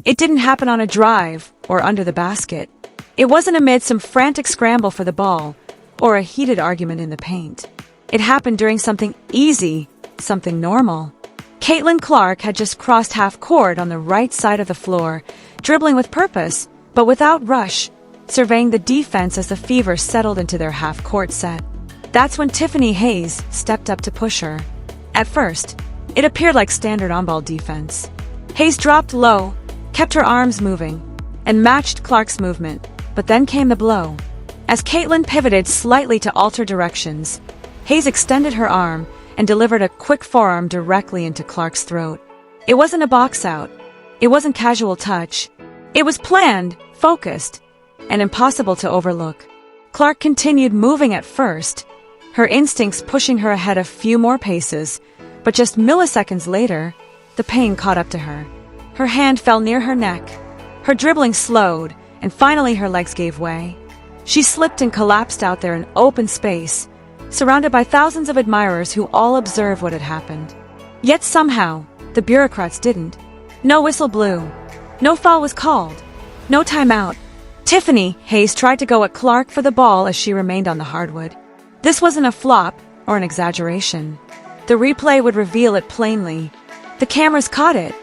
It didn't happen on a drive or under the basket. It wasn't amid some frantic scramble for the ball or a heated argument in the paint. It happened during something easy, something normal. Caitlin Clark had just crossed half court on the right side of the floor, dribbling with purpose, but without rush, surveying the defense as the Fever settled into their half-court set. That's when Tiffany Hayes stepped up to push her. At first, it appeared like standard on-ball defense. Hayes dropped low, kept her arms moving, and matched Clark's movement, but then came the blow. As Caitlin pivoted slightly to alter directions, Hayes extended her arm and delivered a quick forearm directly into Clark's throat. It wasn't a box out. It wasn't casual touch. It was planned, focused, and impossible to overlook. Clark continued moving at first, her instincts pushing her ahead a few more paces, but just milliseconds later, the pain caught up to her. Her hand fell near her neck. Her dribbling slowed, and finally her legs gave way. She slipped and collapsed out there in open space, surrounded by thousands of admirers who all observed what had happened. Yet somehow, the bureaucrats didn't. No whistle blew. No foul was called. No timeout. Tiffany Hayes tried to go at Clark for the ball as she remained on the hardwood. This wasn't a flop or an exaggeration. The replay would reveal it plainly. The cameras caught it.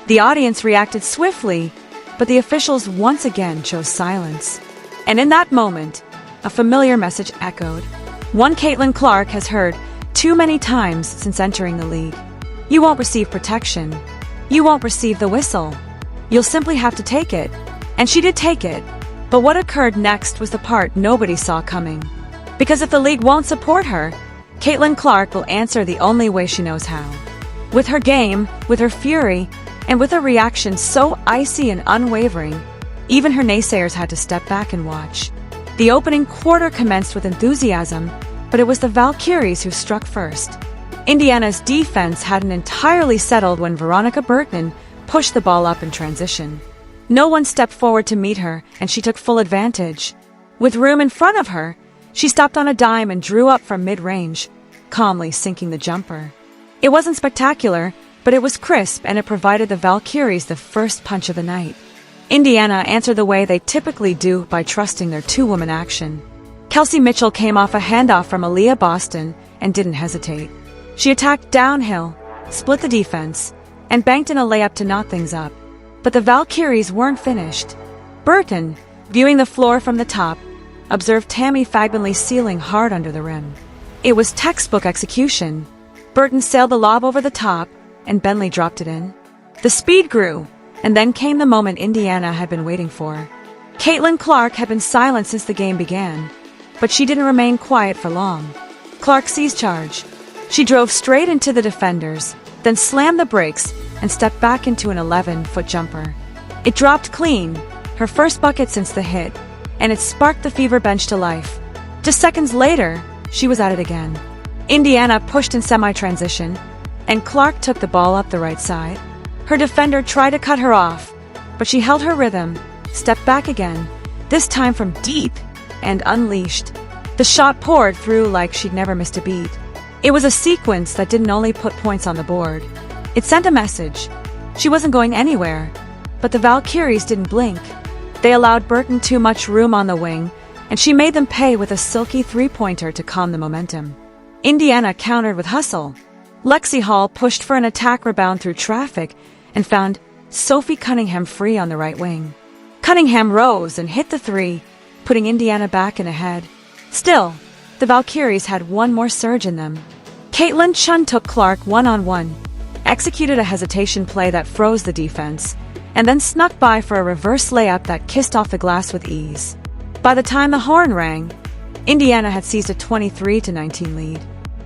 The audience reacted swiftly, but the officials once again chose silence. And in that moment, a familiar message echoed. One Caitlin Clark has heard too many times since entering the league. You won't receive protection. You won't receive the whistle. You'll simply have to take it. And she did take it. But what occurred next was the part nobody saw coming. Because if the league won't support her, Caitlin Clark will answer the only way she knows how. With her game, with her fury, and with a reaction so icy and unwavering, even her naysayers had to step back and watch. The opening quarter commenced with enthusiasm, but it was the Valkyries who struck first. Indiana's defense hadn't entirely settled when Veronica Burton pushed the ball up in transition. No one stepped forward to meet her, and she took full advantage. With room in front of her, she stopped on a dime and drew up from mid-range, calmly sinking the jumper. It wasn't spectacular, but it was crisp, and it provided the Valkyries the first punch of the night. Indiana answered the way they typically do by trusting their two-woman action. Kelsey Mitchell came off a handoff from Aaliyah Boston and didn't hesitate. She attacked downhill, split the defense, and banked in a layup to knot things up. But the Valkyries weren't finished. Burton, viewing the floor from the top, observed Tammy Fagbenley sealing hard under the rim. It was textbook execution. Burton sailed the lob over the top, and Bentley dropped it in. The speed grew, and then came the moment Indiana had been waiting for. Caitlin Clark had been silent since the game began, but she didn't remain quiet for long. Clark seized charge. She drove straight into the defenders, then slammed the brakes and stepped back into an 11-foot jumper. It dropped clean, her first bucket since the hit, and it sparked the Fever bench to life. Just seconds later, she was at it again. Indiana pushed in semi-transition, and Clark took the ball up the right side. Her defender tried to cut her off, but she held her rhythm, stepped back again, this time from deep, and unleashed. The shot poured through like she'd never missed a beat. It was a sequence that didn't only put points on the board. It sent a message. She wasn't going anywhere. But the Valkyries didn't blink. They allowed Burton too much room on the wing, and she made them pay with a silky three-pointer to calm the momentum. Indiana countered with hustle. Lexi Hall pushed for an attack rebound through traffic and found Sophie Cunningham free on the right wing. Cunningham rose and hit the three, putting Indiana back and ahead. Still, the Valkyries had one more surge in them. Caitlin Chun took Clark one-on-one, executed a hesitation play that froze the defense, and then snuck by for a reverse layup that kissed off the glass with ease. By the time the horn rang, Indiana had seized a 23-19 lead.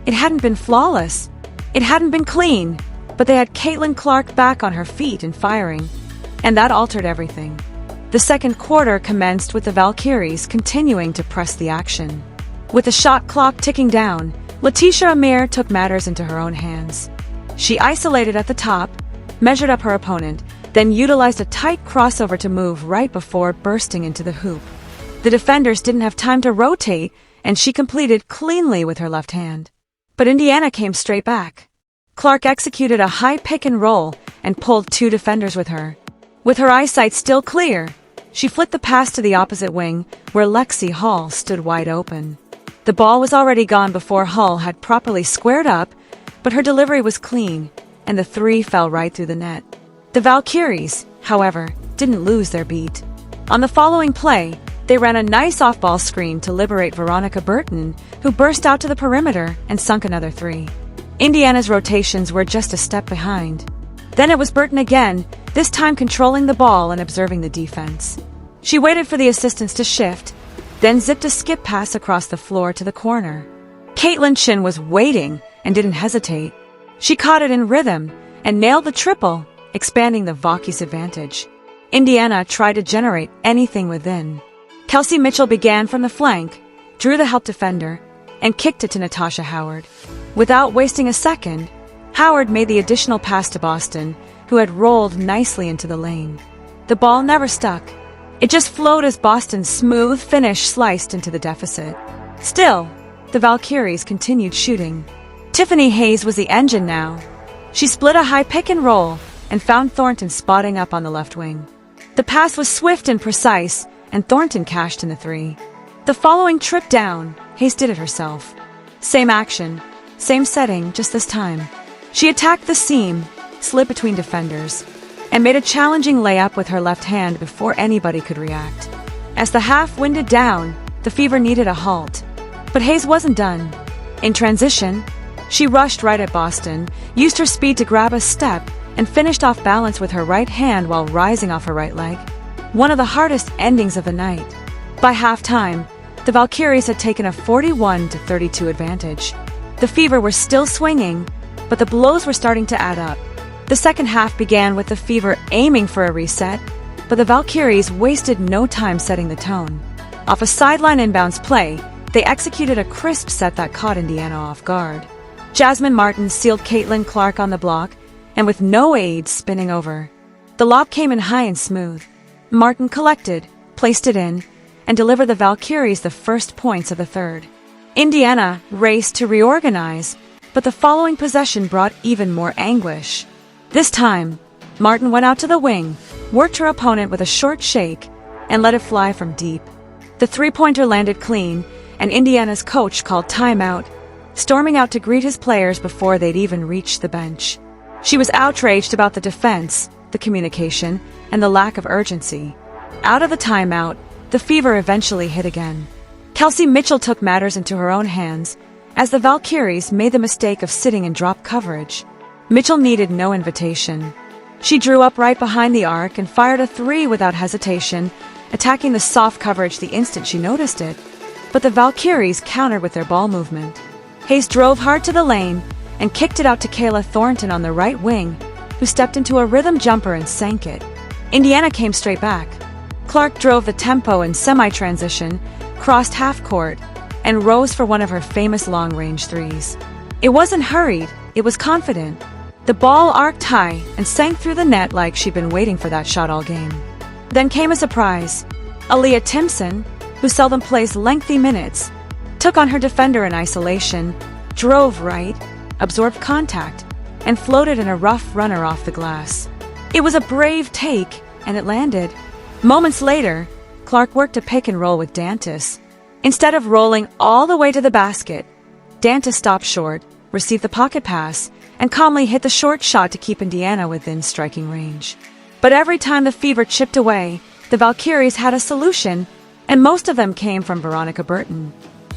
It hadn't been flawless. It hadn't been clean, but they had Caitlin Clark back on her feet and firing, and that altered everything. The second quarter commenced with the Valkyries continuing to press the action. With the shot clock ticking down, Letitia Amir took matters into her own hands. She isolated at the top, measured up her opponent, then utilized a tight crossover to move right before bursting into the hoop. The defenders didn't have time to rotate, and she completed cleanly with her left hand. But Indiana came straight back. Clark executed a high pick and roll and pulled two defenders with her. With her eyesight still clear, she flicked the pass to the opposite wing, where Lexi Hall stood wide open. The ball was already gone before Hull had properly squared up, but her delivery was clean, and the three fell right through the net. The Valkyries, however, didn't lose their beat. On the following play, they ran a nice off-ball screen to liberate Veronica Burton, who burst out to the perimeter and sunk another three. Indiana's rotations were just a step behind. Then it was Burton again, this time controlling the ball and observing the defense. She waited for the assistants to shift, then zipped a skip pass across the floor to the corner. Caitlin Chin was waiting and didn't hesitate. She caught it in rhythm and nailed the triple, expanding the Vauky's advantage. Indiana tried to generate anything within. Kelsey Mitchell began from the flank, drew the help defender, and kicked it to Natasha Howard. Without wasting a second, Howard made the additional pass to Boston, who had rolled nicely into the lane. The ball never stuck. It just flowed as Boston's smooth finish sliced into the deficit. Still, the Valkyries continued shooting. Tiffany Hayes was the engine now. She split a high pick and roll and found Thornton spotting up on the left wing. The pass was swift and precise, and Thornton cashed in the three. The following trip down, Hayes did it herself. Same action, same setting, just this time. She attacked the seam, slid between defenders, and made a challenging layup with her left hand before anybody could react. As the half winded down, the Fever needed a halt. But Hayes wasn't done. In transition, she rushed right at Boston, used her speed to grab a step, and finished off balance with her right hand while rising off her right leg. One of the hardest endings of the night. By halftime, the Valkyries had taken a 41-32 advantage. The Fever were still swinging, but the blows were starting to add up. The second half began with the Fever aiming for a reset, but the Valkyries wasted no time setting the tone. Off a sideline inbounds play, they executed a crisp set that caught Indiana off guard. Jasmine Martin sealed Caitlin Clark on the block, and with no aid, spinning over. The lob came in high and smooth. Martin collected, placed it in, and delivered the Valkyries the first points of the third. Indiana raced to reorganize, but the following possession brought even more anguish. This time, Martin went out to the wing, worked her opponent with a short shake, and let it fly from deep. The three-pointer landed clean, and Indiana's coach called timeout, storming out to greet his players before they'd even reached the bench. She was outraged about the defense, the communication, and the lack of urgency. Out of the timeout, the Fever eventually hit again. Kelsey Mitchell took matters into her own hands, as the Valkyries made the mistake of sitting in drop coverage. Mitchell needed no invitation. She drew up right behind the arc and fired a three without hesitation, attacking the soft coverage the instant she noticed it. But the Valkyries countered with their ball movement. Hayes drove hard to the lane and kicked it out to Kayla Thornton on the right wing, who stepped into a rhythm jumper and sank it. Indiana came straight back. Clark drove the tempo in semi-transition, crossed half-court, and rose for one of her famous long-range threes. It wasn't hurried, it was confident. The ball arced high and sank through the net like she'd been waiting for that shot all game. Then came a surprise. Aaliyah Timpson, who seldom plays lengthy minutes, took on her defender in isolation, drove right, absorbed contact, and floated in a rough runner off the glass. It was a brave take, and it landed. Moments later, Clark worked a pick and roll with Dantas. Instead of rolling all the way to the basket, Dantas stopped short, received the pocket pass, and calmly hit the short shot to keep Indiana within striking range. But every time the Fever chipped away, the Valkyries had a solution, and most of them came from Veronica Burton.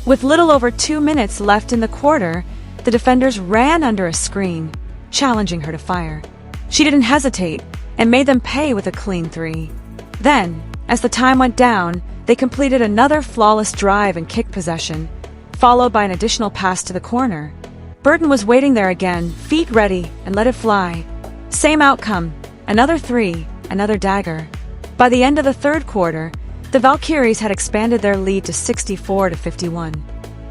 With little over 2 minutes left in the quarter, the defenders ran under a screen, challenging her to fire. She didn't hesitate and made them pay with a clean three. Then, as the time went down, they completed another flawless drive and kick possession, followed by an additional pass to the corner. Burton was waiting there again, feet ready, and let it fly. Same outcome, another three, another dagger. By the end of the third quarter, the Valkyries had expanded their lead to 64-51.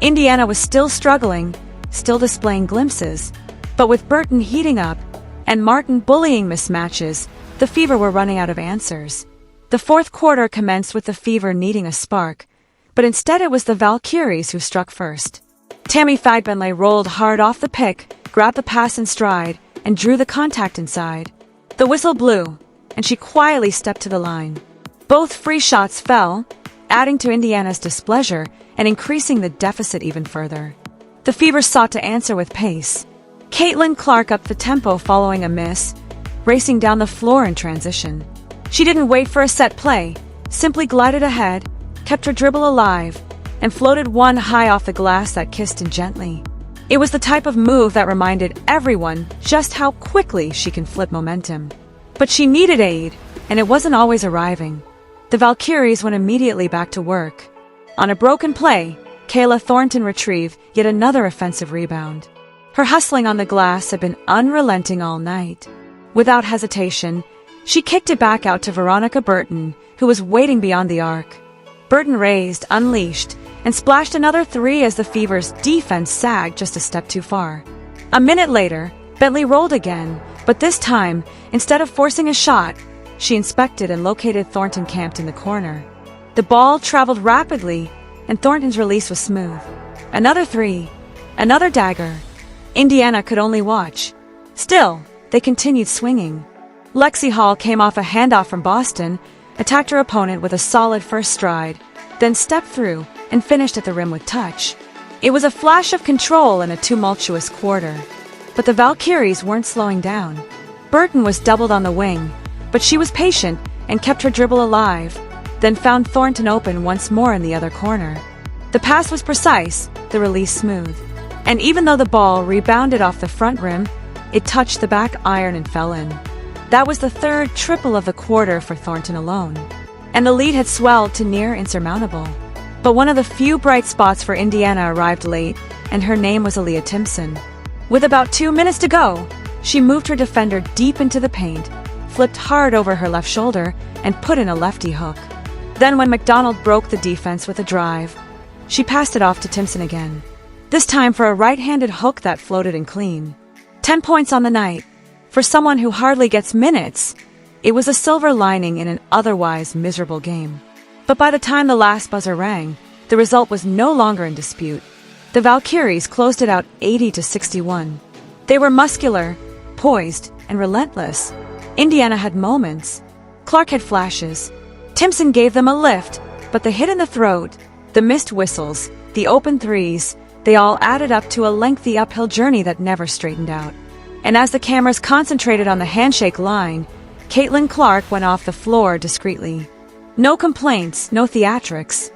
Indiana was still struggling, still displaying glimpses, but with Burton heating up and Martin bullying mismatches, the Fever were running out of answers. The fourth quarter commenced with the Fever needing a spark, but instead it was the Valkyries who struck first. Tammy Fagbenley rolled hard off the pick, grabbed the pass in stride, and drew the contact inside. The whistle blew, and she quietly stepped to the line. Both free shots fell, adding to Indiana's displeasure and increasing the deficit even further. The Fevers sought to answer with pace. Caitlin Clark upped the tempo following a miss, racing down the floor in transition. She didn't wait for a set play, simply glided ahead, kept her dribble alive, and floated one high off the glass that kissed in gently. It was the type of move that reminded everyone just how quickly she can flip momentum. But she needed aid, and it wasn't always arriving. The Valkyries went immediately back to work. On a broken play, Kayla Thornton retrieved yet another offensive rebound. Her hustling on the glass had been unrelenting all night. Without hesitation, she kicked it back out to Veronica Burton, who was waiting beyond the arc. Burton raised, unleashed, and splashed another three as the Fevers' defense sagged just a step too far. A minute later, Bentley rolled again, but this time, instead of forcing a shot, she inspected and located Thornton camped in the corner. The ball traveled rapidly, and Thornton's release was smooth. Another three. Another dagger. Indiana could only watch. Still, they continued swinging. Lexi Hall came off a handoff from Boston, attacked her opponent with a solid first stride, then stepped through and finished at the rim with touch. It was a flash of control in a tumultuous quarter. But the Valkyries weren't slowing down. Burton was doubled on the wing, but she was patient and kept her dribble alive, then found Thornton open once more in the other corner. The pass was precise, the release smooth. And even though the ball rebounded off the front rim, it touched the back iron and fell in. That was the third triple of the quarter for Thornton alone, and the lead had swelled to near insurmountable. But one of the few bright spots for Indiana arrived late, and her name was Aaliyah Timpson. With about 2 minutes to go, she moved her defender deep into the paint, flipped hard over her left shoulder, and put in a lefty hook. Then when McDonald broke the defense with a drive, she passed it off to Timpson again, this time for a right-handed hook that floated in clean. 10 points on the night. For someone who hardly gets minutes, it was a silver lining in an otherwise miserable game. But by the time the last buzzer rang, the result was no longer in dispute. The Valkyries closed it out 80-61. They were muscular, poised, and relentless. Indiana had moments. Clark had flashes. Timpson gave them a lift, but the hit in the throat, the missed whistles, the open threes, they all added up to a lengthy uphill journey that never straightened out. And as the cameras concentrated on the handshake line, Caitlin Clark went off the floor discreetly. No complaints, no theatrics.